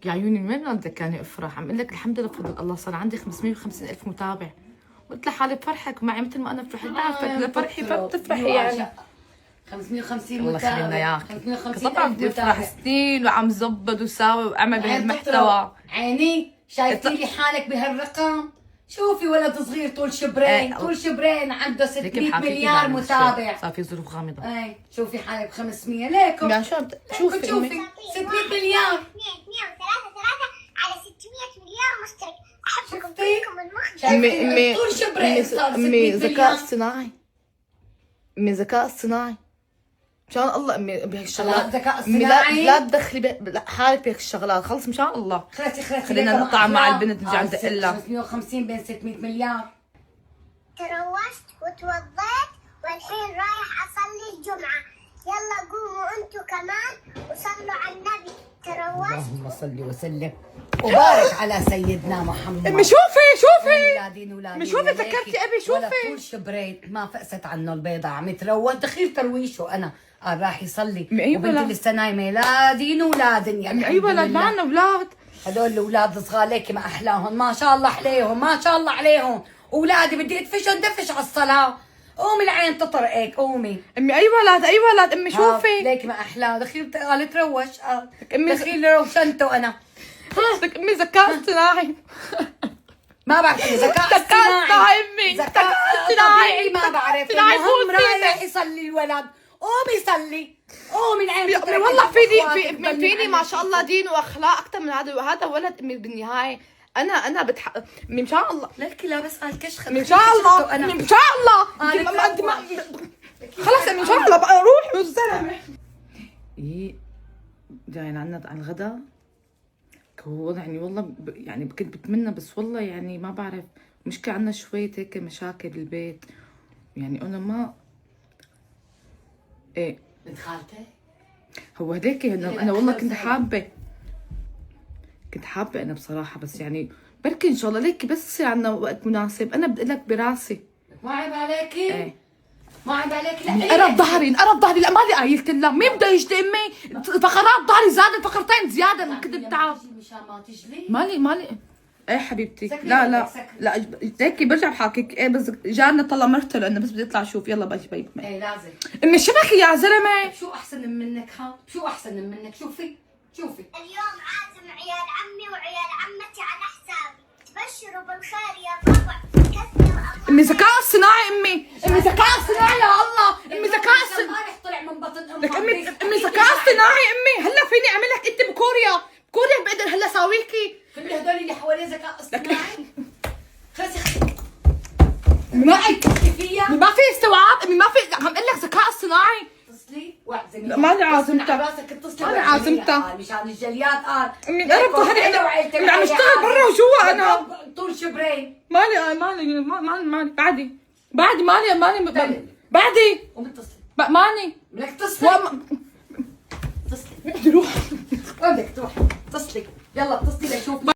يا عيوني من وين بدك يعني افرح؟ عم اقول لك الحمد لله بفضل الله صار عندي 550,000 متابع، قلت لحالي بفرحك معي مثل ما انا بفرح، بعرفك لفرحي فبتفرحي يعني. 550 الله متابع، يخلينا اياك. 550 طبعا بدي افرح سنين وعم زبط وساوي واعمل بهالمحتوى. عيني شايفتي لي حالك بهالرقم؟ شوفي ولد صغير طول شبرين، طول شبرين عنده 600 مليار متابع. صار في ظروف غامضه. اي شوفي حالك ب 500 ليكم. يعني شوفي 600 مليار 2 3 على 600 مليار مشترك. احبكم كلكم المخ. امي طول شبرين صار 600 امي ذكاء مليار. اصطناعي، امي ذكاء اصطناعي مشان الله امي بهالشغلات. ذكاء امي اصطناعي لا تدخلي حالك بهيك الشغلات، خلص مشان الله. خلصي خلينا نقطع مع البنت نرجع ندق لها. 550 بين 600 مليار. تروشت وتوضيت والحين رايح اصلي الجمعة. يلا قوموا انتوا كمان وصلوا على النبي. تروشت. اللهم صل وسلم وبارك على سيدنا محمد. امي شوفي ولادين شوفي ذكرتي ابي ولا شوفي. طول شبريت ما فقست عنه البيضة، عم يتروج دخيل ترويشه. انا قال راح يصلي وبنتي لسه نايمه. لا دين ولادن يعني. اي ولد ما عندنا اولاد. هدول الاولاد صغار ليكي ما احلاهم، ما شاء الله عليهم، ما شاء الله عليهم. اولادي بدي ادفشهم دفش على الصلاه. قومي العين تطرقك قومي. امي اي ولد امي شوفي. ليكي ما احلاه دخيل قال تروش. امي دخيل روشنته انا. امي ذكاء اصطناعي. ما بعرف ذكاء اصطناعي امي ذكاء طبيعي ما بعرف. المهم رايح يصلي الولد. قومي صلي قومي العين. امي والله فيني ما شاء الله دين واخلاق اكثر من هذا ولد. امي بالنهايه انا امي مشان الله ليكي لابس قال كشخه. امي مشان الله امي مشان الله. انت ما خلص امي مشان الله بقى روحي والزلمه. ايه جايين عنا على الغداء. هو يعني والله يعني كنت بتمنى بس والله يعني ما بعرف، مشكلة عنا شوية هيك مشاكل بالبيت يعني. انا ما ايه بنت خالتك هو هديك انا والله كنت حابة انا بصراحة، بس يعني بركي ان شاء الله ليكي بس يصير عنا وقت مناسب. انا بدي لك براسي. ما عيب عليكي؟ ايه ما عيب عليكي؟ لا انقرب ظهري لا مالي قايلت لها مين بده يجلي امي. فقرات ظهري زادت فقرتين زيادة من كنت تعب. مشان ما تجلي. مالي ايه حبيبتي. لا هيك برجع بحاكيك. ايه بس جارنا طلع مرته لانه بس بدي اطلع اشوف. يلا باي. ايه لازم. امي شبكي يا زلمه. شو احسن منك شو احسن منك؟ شوفي اليوم عازم عيال عمي وعيال عمتي على حسابي. تبشروا بالخير يا بابا. كثر امي ذكاء اصطناعي. امي ذكاء اصطناعي يا الله. امي ذكاء اصطناعي. امبارح طلع من بطن لك امي ذكاء اصطناعي. امي هلا فيني اعمل لك انت بكوريا بقدر هلا ساويكي. كل هدول اللي حواليه ذكاء اصطناعي. خلصي فيها. ما في استوعاب. امي ما في. عم اقول لك ذكاء اصطناعي. اتصلي واعزمي. لا ماني عازمتها. راسك اتصلي. انا عازمتها مشان الجليات. قال امي انقرب ظهري. انا عم اشتغل برا وجوا. انا طول شبرين. مالي بعدي بعدي ومتصلي. ماني بدك تصلي. بدي روح. بدك تروح اتصلي. يلا اتصلي لشوف.